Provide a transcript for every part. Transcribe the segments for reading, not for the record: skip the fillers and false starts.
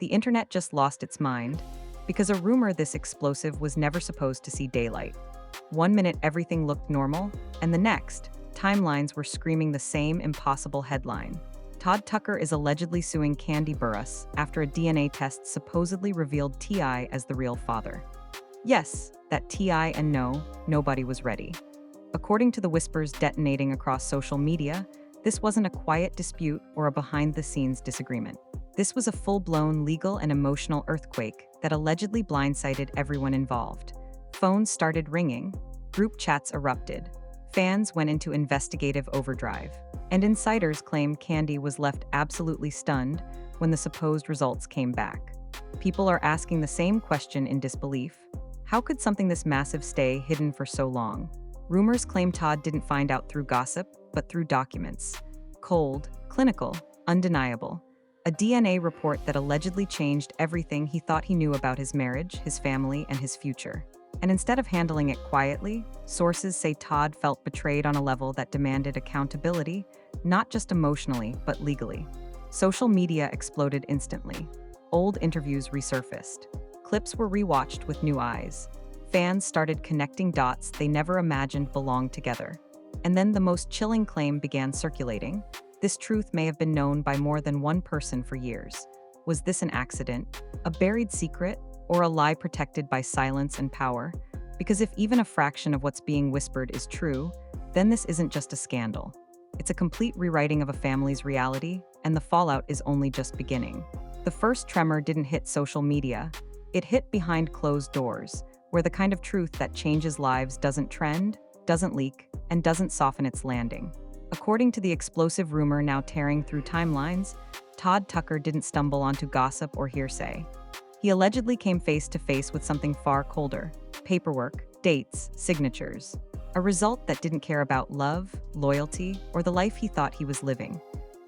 the internet just lost its mind, because a rumor this explosive was never supposed to see daylight. One minute everything looked normal, and the next, timelines were screaming the same impossible headline. Todd Tucker is allegedly suing Kandi Burruss after a DNA test supposedly revealed T.I. as the real father. Yes, that T.I. and no, nobody was ready. According to the whispers detonating across social media, this wasn't a quiet dispute or a behind-the-scenes disagreement. This was a full-blown legal and emotional earthquake that allegedly blindsided everyone involved. Phones started ringing, group chats erupted, fans went into investigative overdrive, and insiders claimed Kandi was left absolutely stunned when the supposed results came back. People are asking the same question in disbelief. How could something this massive stay hidden for so long? Rumors claim Todd didn't find out through gossip, but through documents. Cold, clinical, undeniable. A DNA report that allegedly changed everything he thought he knew about his marriage, his family, and his future. And instead of handling it quietly, sources say Todd felt betrayed on a level that demanded accountability, not just emotionally, but legally. Social media exploded instantly. Old interviews resurfaced. Clips were rewatched with new eyes. Fans started connecting dots they never imagined belonged together. And then the most chilling claim began circulating. This truth may have been known by more than one person for years. Was this an accident, a buried secret, or a lie protected by silence and power? Because if even a fraction of what's being whispered is true, then this isn't just a scandal. It's a complete rewriting of a family's reality, and the fallout is only just beginning. The first tremor didn't hit social media. It hit behind closed doors, where the kind of truth that changes lives doesn't trend, doesn't leak, and doesn't soften its landing. According to the explosive rumor now tearing through timelines, Todd Tucker didn't stumble onto gossip or hearsay. He allegedly came face to face with something far colder: paperwork, dates, signatures. A result that didn't care about love, loyalty, or the life he thought he was living.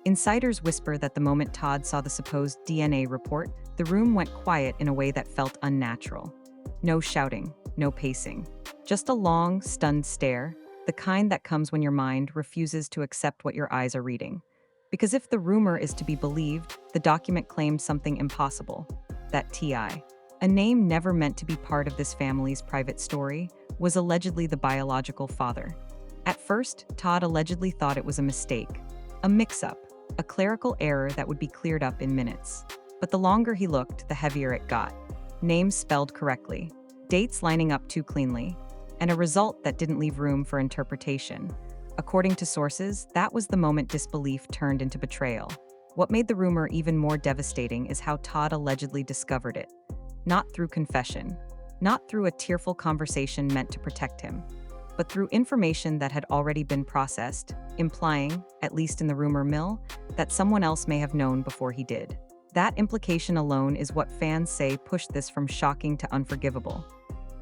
Insiders whisper that the moment Todd saw the supposed DNA report, the room went quiet in a way that felt unnatural. No shouting, no pacing. Just a long, stunned stare, the kind that comes when your mind refuses to accept what your eyes are reading. Because if the rumor is to be believed, the document claimed something impossible: that T.I., a name never meant to be part of this family's private story, was allegedly the biological father. At first, Todd allegedly thought it was a mistake, a mix-up, a clerical error that would be cleared up in minutes. But the longer he looked, the heavier it got. Names spelled correctly, dates lining up too cleanly, and a result that didn't leave room for interpretation. According to sources, that was the moment disbelief turned into betrayal. What made the rumor even more devastating is how Todd allegedly discovered it. Not through confession, not through a tearful conversation meant to protect him, but through information that had already been processed, implying, at least in the rumor mill, that someone else may have known before he did. That implication alone is what fans say pushed this from shocking to unforgivable.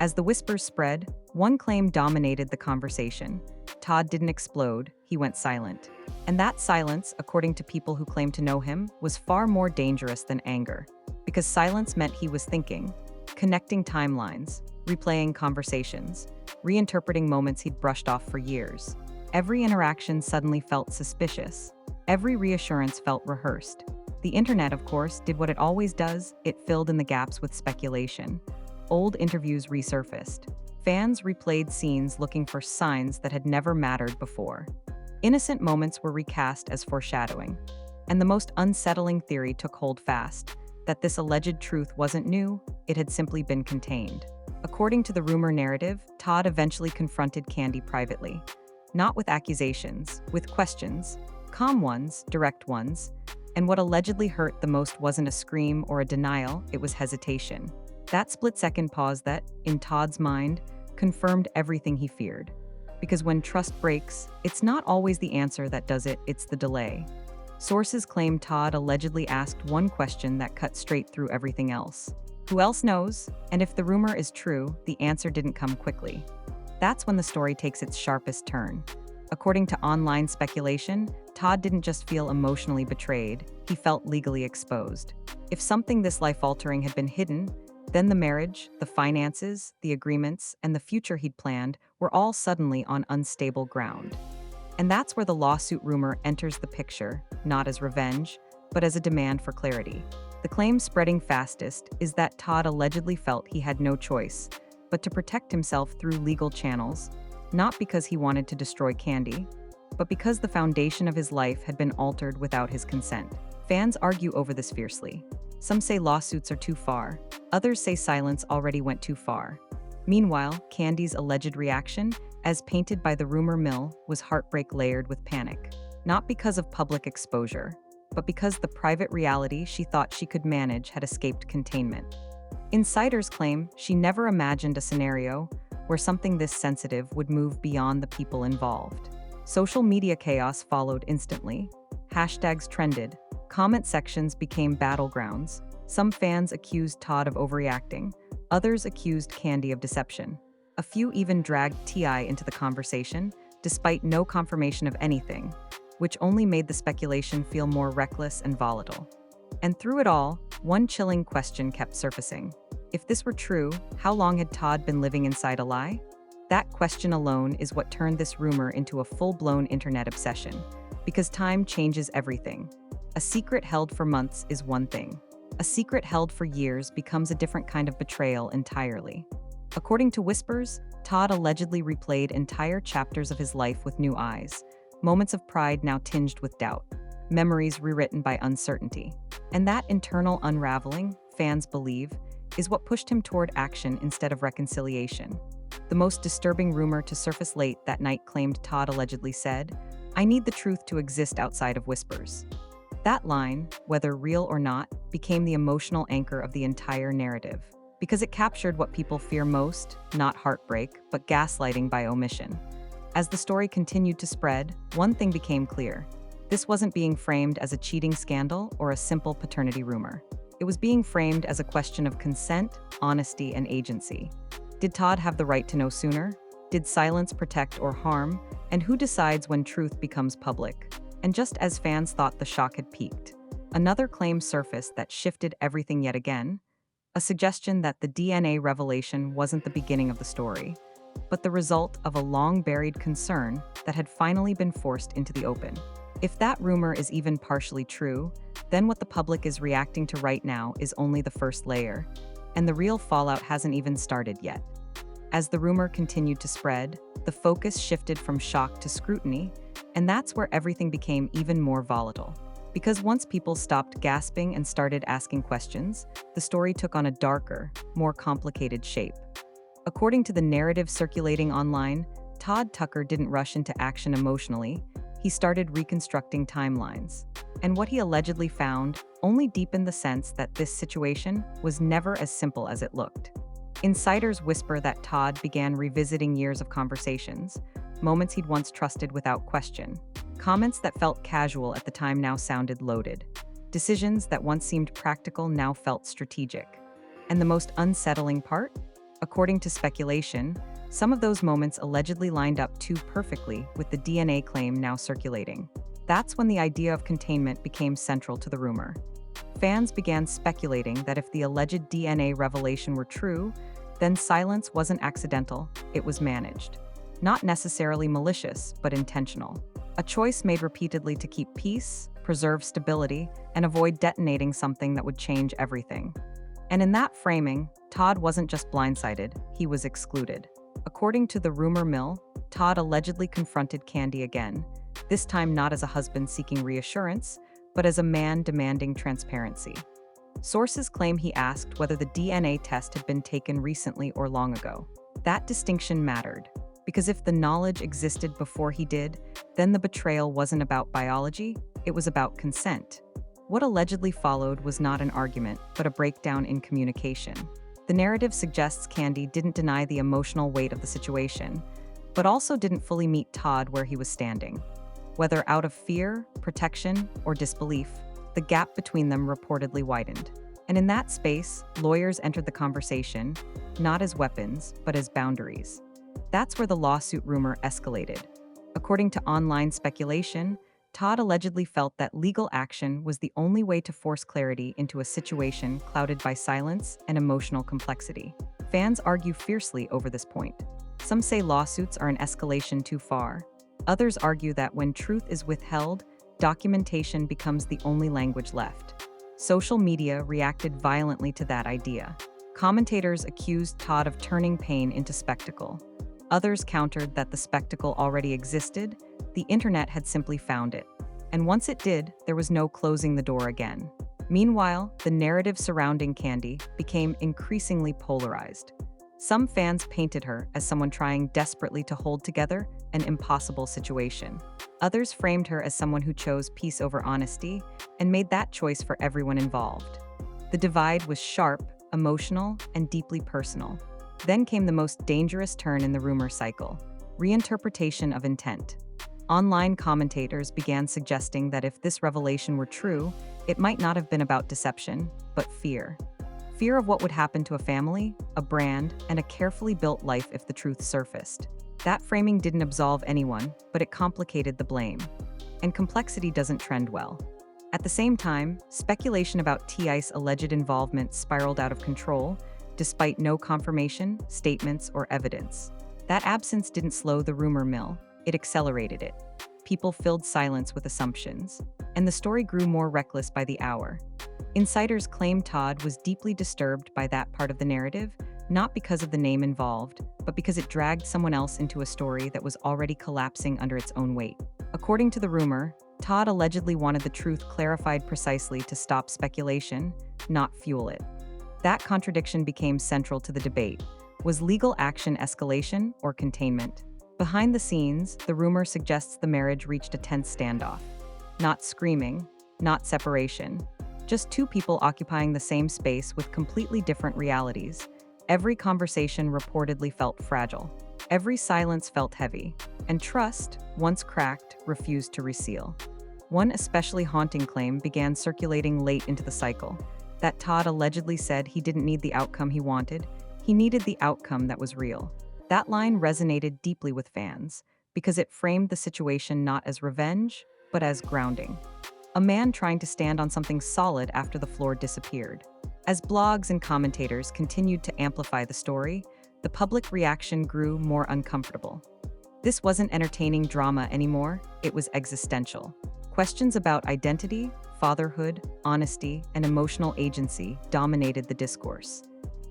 As the whispers spread, one claim dominated the conversation. Todd didn't explode, he went silent. And that silence, according to people who claim to know him, was far more dangerous than anger. Because silence meant he was thinking, connecting timelines, replaying conversations, reinterpreting moments he'd brushed off for years. Every interaction suddenly felt suspicious. Every reassurance felt rehearsed. The internet, of course, did what it always does: it filled in the gaps with speculation. Old interviews resurfaced. Fans replayed scenes looking for signs that had never mattered before. Innocent moments were recast as foreshadowing. And the most unsettling theory took hold fast: that this alleged truth wasn't new, it had simply been contained. According to the rumor narrative, Todd eventually confronted Kandi privately. Not with accusations, with questions. Calm ones, direct ones. And what allegedly hurt the most wasn't a scream or a denial, it was hesitation. That split-second pause that, in Todd's mind, confirmed everything he feared. Because when trust breaks, it's not always the answer that does it, it's the delay. Sources claim Todd allegedly asked one question that cut straight through everything else. Who else knows? And if the rumor is true, the answer didn't come quickly. That's when the story takes its sharpest turn. According to online speculation, Todd didn't just feel emotionally betrayed, he felt legally exposed. If something this life-altering had been hidden, then the marriage, the finances, the agreements, and the future he'd planned were all suddenly on unstable ground. And that's where the lawsuit rumor enters the picture, not as revenge, but as a demand for clarity. The claim spreading fastest is that Todd allegedly felt he had no choice but to protect himself through legal channels, not because he wanted to destroy Kandi, but because the foundation of his life had been altered without his consent. Fans argue over this fiercely. Some say lawsuits are too far, others say silence already went too far. Meanwhile, Kandi's alleged reaction, as painted by the rumor mill, was heartbreak layered with panic. Not because of public exposure, but because the private reality she thought she could manage had escaped containment. Insiders claim she never imagined a scenario where something this sensitive would move beyond the people involved. Social media chaos followed instantly. Hashtags trended. Comment sections became battlegrounds. Some fans accused Todd of overreacting. Others accused Kandi of deception. A few even dragged T.I into the conversation, despite no confirmation of anything, which only made the speculation feel more reckless and volatile. And through it all, one chilling question kept surfacing. If this were true, how long had Todd been living inside a lie? That question alone is what turned this rumor into a full-blown internet obsession. Because time changes everything. A secret held for months is one thing. A secret held for years becomes a different kind of betrayal entirely. According to whispers, Todd allegedly replayed entire chapters of his life with new eyes, moments of pride now tinged with doubt, memories rewritten by uncertainty. And that internal unraveling, fans believe, is what pushed him toward action instead of reconciliation. The most disturbing rumor to surface late that night claimed Todd allegedly said, "I need the truth to exist outside of whispers." That line, whether real or not, became the emotional anchor of the entire narrative, because it captured what people fear most, not heartbreak, but gaslighting by omission. As the story continued to spread, one thing became clear. This wasn't being framed as a cheating scandal or a simple paternity rumor. It was being framed as a question of consent, honesty, and agency. Did Todd have the right to know sooner? Did silence protect or harm? And who decides when truth becomes public? And just as fans thought the shock had peaked, another claim surfaced that shifted everything yet again. A suggestion that the DNA revelation wasn't the beginning of the story, but the result of a long-buried concern that had finally been forced into the open. If that rumor is even partially true, then what the public is reacting to right now is only the first layer, and the real fallout hasn't even started yet. As the rumor continued to spread, the focus shifted from shock to scrutiny, and that's where everything became even more volatile. Because once people stopped gasping and started asking questions, the story took on a darker, more complicated shape. According to the narrative circulating online, Todd Tucker didn't rush into action emotionally. He started reconstructing timelines. And what he allegedly found only deepened the sense that this situation was never as simple as it looked. Insiders whisper that Todd began revisiting years of conversations, moments he'd once trusted without question. Comments that felt casual at the time now sounded loaded. Decisions that once seemed practical now felt strategic. And the most unsettling part? According to speculation, some of those moments allegedly lined up too perfectly with the DNA claim now circulating. That's when the idea of containment became central to the rumor. Fans began speculating that if the alleged DNA revelation were true, then silence wasn't accidental, it was managed. Not necessarily malicious, but intentional. A choice made repeatedly to keep peace, preserve stability, and avoid detonating something that would change everything. And in that framing, Todd wasn't just blindsided, he was excluded. According to the rumor mill, Todd allegedly confronted Kandi again, this time not as a husband seeking reassurance, but as a man demanding transparency. Sources claim he asked whether the DNA test had been taken recently or long ago. That distinction mattered, because if the knowledge existed before he did, then the betrayal wasn't about biology, it was about consent. What allegedly followed was not an argument, but a breakdown in communication. The narrative suggests Kandi didn't deny the emotional weight of the situation, but also didn't fully meet Todd where he was standing. Whether out of fear, protection, or disbelief, the gap between them reportedly widened. And in that space, lawyers entered the conversation, not as weapons, but as boundaries. That's where the lawsuit rumor escalated. According to online speculation, Todd allegedly felt that legal action was the only way to force clarity into a situation clouded by silence and emotional complexity. Fans argue fiercely over this point. Some say lawsuits are an escalation too far. Others argue that when truth is withheld, documentation becomes the only language left. Social media reacted violently to that idea. Commentators accused Todd of turning pain into spectacle. Others countered that the spectacle already existed, the internet had simply found it. And once it did, there was no closing the door again. Meanwhile, the narrative surrounding Kandi became increasingly polarized. Some fans painted her as someone trying desperately to hold together an impossible situation. Others framed her as someone who chose peace over honesty and made that choice for everyone involved. The divide was sharp, emotional, and deeply personal. Then came the most dangerous turn in the rumor cycle: reinterpretation of intent. Online commentators began suggesting that if this revelation were true, it might not have been about deception, but fear. Fear of what would happen to a family, a brand, and a carefully built life if the truth surfaced. That framing didn't absolve anyone, but it complicated the blame. And complexity doesn't trend well. At the same time, speculation about T.I.'s alleged involvement spiraled out of control, despite no confirmation, statements, or evidence. That absence didn't slow the rumor mill, it accelerated it. People filled silence with assumptions, and the story grew more reckless by the hour. Insiders claim Todd was deeply disturbed by that part of the narrative, not because of the name involved, but because it dragged someone else into a story that was already collapsing under its own weight. According to the rumor, Todd allegedly wanted the truth clarified precisely to stop speculation, not fuel it. That contradiction became central to the debate. Was legal action escalation or containment? Behind the scenes, the rumor suggests the marriage reached a tense standoff. Not screaming, not separation. Just two people occupying the same space with completely different realities. Every conversation reportedly felt fragile. Every silence felt heavy. And trust, once cracked, refused to reseal. One especially haunting claim began circulating late into the cycle, that Todd allegedly said he didn't need the outcome he wanted, he needed the outcome that was real. That line resonated deeply with fans, because it framed the situation not as revenge, but as grounding. A man trying to stand on something solid after the floor disappeared. As blogs and commentators continued to amplify the story, the public reaction grew more uncomfortable. This wasn't entertaining drama anymore, it was existential. Questions about identity, fatherhood, honesty, and emotional agency dominated the discourse.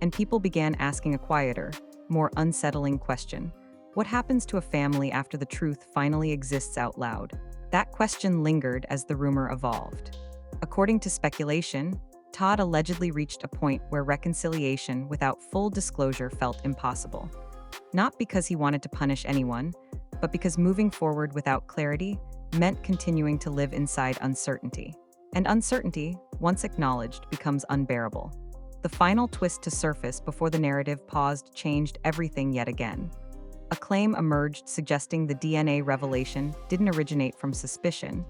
And people began asking a quieter, more unsettling question: what happens to a family after the truth finally exists out loud? That question lingered as the rumor evolved. According to speculation, Todd allegedly reached a point where reconciliation without full disclosure felt impossible. Not because he wanted to punish anyone, but because moving forward without clarity meant continuing to live inside uncertainty. And uncertainty, once acknowledged, becomes unbearable. The final twist to surface before the narrative paused changed everything yet again. A claim emerged suggesting the DNA revelation didn't originate from suspicion,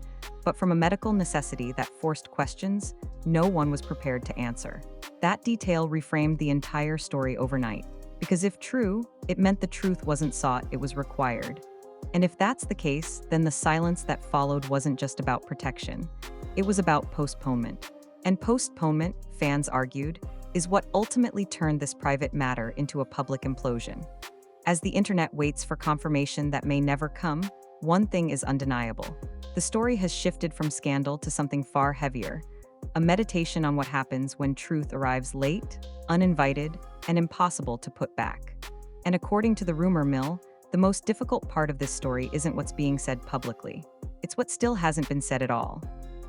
but from a medical necessity that forced questions no one was prepared to answer. That detail reframed the entire story overnight, because if true, it meant the truth wasn't sought, it was required. And if that's the case, then the silence that followed wasn't just about protection. It was about postponement. And postponement, fans argued, is what ultimately turned this private matter into a public implosion. As the internet waits for confirmation that may never come, one thing is undeniable. The story has shifted from scandal to something far heavier, a meditation on what happens when truth arrives late, uninvited, and impossible to put back. And according to the rumor mill, the most difficult part of this story isn't what's being said publicly. It's what still hasn't been said at all.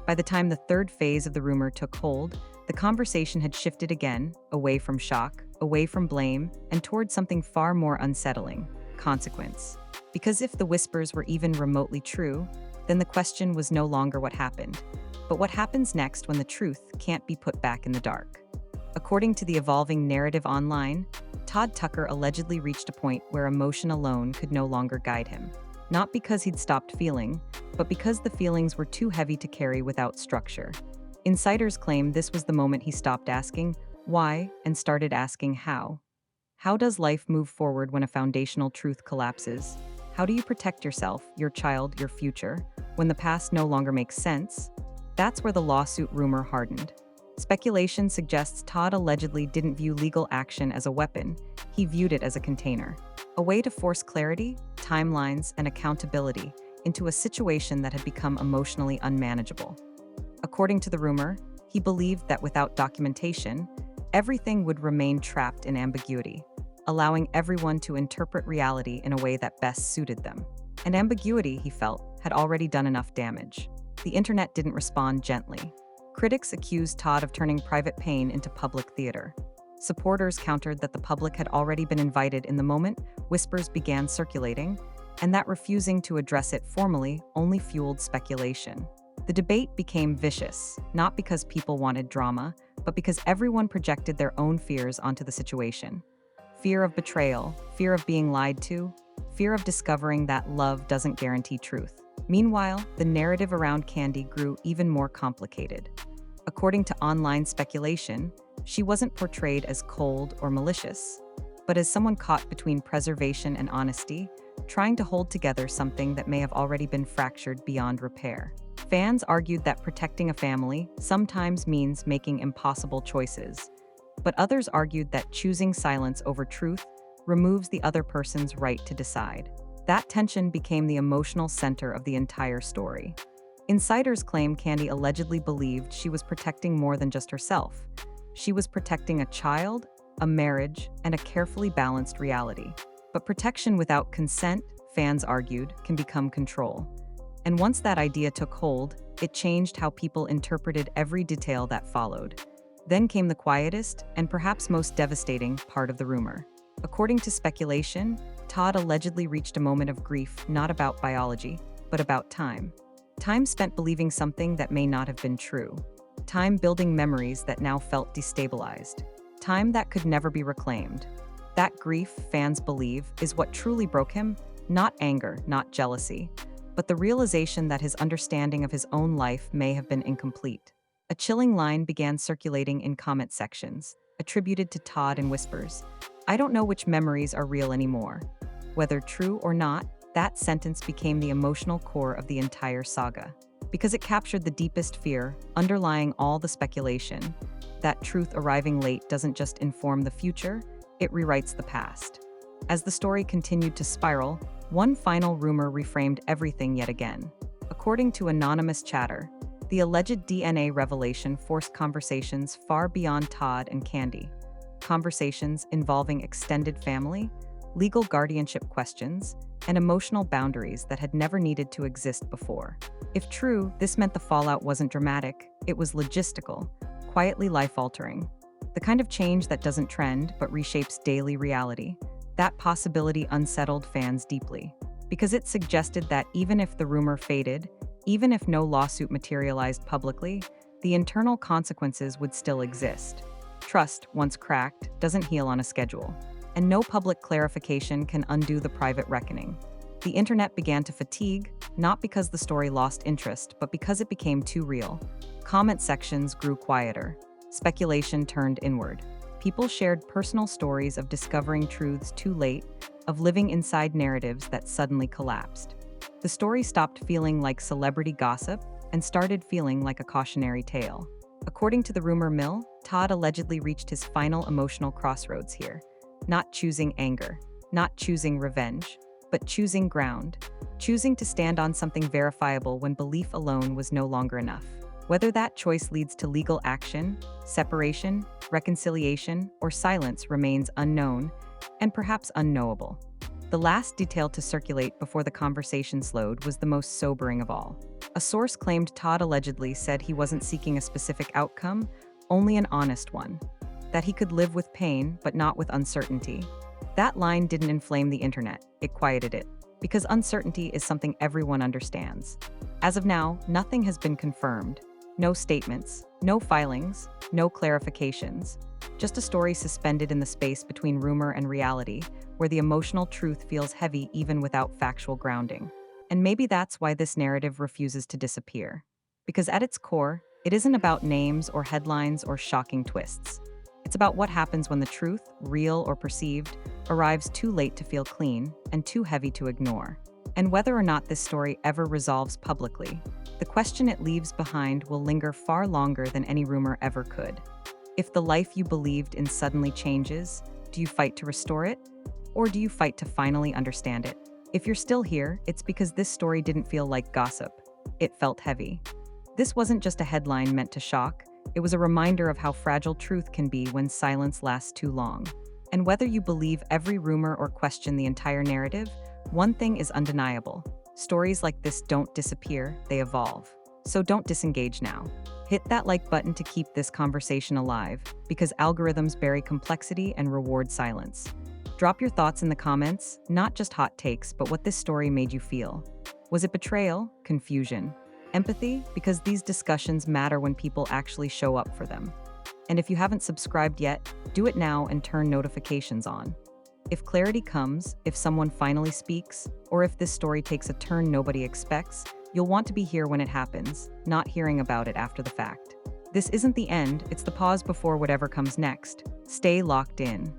By the time the third phase of the rumor took hold, the conversation had shifted again, away from shock, away from blame, and towards something far more unsettling: consequence. Because if the whispers were even remotely true, then the question was no longer what happened, but what happens next when the truth can't be put back in the dark. According to the evolving narrative online, Todd Tucker allegedly reached a point where emotion alone could no longer guide him. Not because he'd stopped feeling, but because the feelings were too heavy to carry without structure. Insiders claim this was the moment he stopped asking why and started asking how. How does life move forward when a foundational truth collapses? How do you protect yourself, your child, your future, when the past no longer makes sense? That's where the lawsuit rumor hardened. Speculation suggests Todd allegedly didn't view legal action as a weapon, he viewed it as a container. A way to force clarity, timelines, and accountability into a situation that had become emotionally unmanageable. According to the rumor, He believed that without documentation, everything would remain trapped in ambiguity, allowing everyone to interpret reality in a way that best suited them. And ambiguity, he felt, had already done enough damage. The internet didn't respond gently. Critics accused Todd of turning private pain into public theater. Supporters countered that the public had already been invited in the moment whispers began circulating, and that refusing to address it formally only fueled speculation. The debate became vicious, not because people wanted drama, but because everyone projected their own fears onto the situation. Fear of betrayal, fear of being lied to, fear of discovering that love doesn't guarantee truth. Meanwhile, the narrative around Kandi grew even more complicated. According to online speculation, she wasn't portrayed as cold or malicious, but as someone caught between preservation and honesty, trying to hold together something that may have already been fractured beyond repair. Fans argued that protecting a family sometimes means making impossible choices, but others argued that choosing silence over truth removes the other person's right to decide. That tension became the emotional center of the entire story. Insiders claim Kandi allegedly believed she was protecting more than just herself. She was protecting a child, a marriage, and a carefully balanced reality. But protection without consent, fans argued, can become control. And once that idea took hold, it changed how people interpreted every detail that followed. Then came the quietest, and perhaps most devastating, part of the rumor. According to speculation, Todd allegedly reached a moment of grief not about biology, but about time. Time spent believing something that may not have been true. Time building memories that now felt destabilized. Time that could never be reclaimed. That grief, fans believe, is what truly broke him, not anger, not jealousy, but the realization that his understanding of his own life may have been incomplete. A chilling line began circulating in comment sections, attributed to Todd in whispers. "I don't know which memories are real anymore." Whether true or not, that sentence became the emotional core of the entire saga. Because it captured the deepest fear underlying all the speculation, that truth arriving late doesn't just inform the future, it rewrites the past. As the story continued to spiral, one final rumor reframed everything yet again. According to anonymous chatter, the alleged DNA revelation forced conversations far beyond Todd and Kandi. Conversations involving extended family, legal guardianship questions, and emotional boundaries that had never needed to exist before. If true, this meant the fallout wasn't dramatic, it was logistical, quietly life-altering. The kind of change that doesn't trend but reshapes daily reality. That possibility unsettled fans deeply, because it suggested that even if the rumor faded, even if no lawsuit materialized publicly, the internal consequences would still exist. Trust, once cracked, doesn't heal on a schedule, and no public clarification can undo the private reckoning. The internet began to fatigue, not because the story lost interest, but because it became too real. Comment sections grew quieter. Speculation turned inward. People shared personal stories of discovering truths too late, of living inside narratives that suddenly collapsed. The story stopped feeling like celebrity gossip and started feeling like a cautionary tale. According to the rumor mill, Todd allegedly reached his final emotional crossroads here. Not choosing anger, not choosing revenge, but choosing ground. Choosing to stand on something verifiable when belief alone was no longer enough. Whether that choice leads to legal action, separation, reconciliation, or silence remains unknown, and perhaps unknowable. The last detail to circulate before the conversation slowed was the most sobering of all. A source claimed Todd allegedly said he wasn't seeking a specific outcome, only an honest one. That he could live with pain, but not with uncertainty. That line didn't inflame the internet, it quieted it. Because uncertainty is something everyone understands. As of now, nothing has been confirmed. No statements, no filings, no clarifications. Just a story suspended in the space between rumor and reality, where the emotional truth feels heavy even without factual grounding. And maybe that's why this narrative refuses to disappear. Because at its core, it isn't about names or headlines or shocking twists. It's about what happens when the truth, real or perceived, arrives too late to feel clean and too heavy to ignore. And whether or not this story ever resolves publicly, the question it leaves behind will linger far longer than any rumor ever could. If the life you believed in suddenly changes, do you fight to restore it? Or do you fight to finally understand it? If you're still here, it's because this story didn't feel like gossip. It felt heavy. This wasn't just a headline meant to shock, It was a reminder of how fragile truth can be when silence lasts too long. And whether you believe every rumor or question the entire narrative, one thing is undeniable. Stories like this don't disappear, they evolve. So don't disengage now. Hit that like button to keep this conversation alive, because algorithms bury complexity and reward silence. Drop your thoughts in the comments, not just hot takes, but what this story made you feel. Was it betrayal, confusion, empathy? Because these discussions matter when people actually show up for them. And if you haven't subscribed yet, do it now and turn notifications on. If clarity comes, if someone finally speaks, or if this story takes a turn nobody expects, you'll want to be here when it happens, not hearing about it after the fact. This isn't the end, it's the pause before whatever comes next. Stay locked in.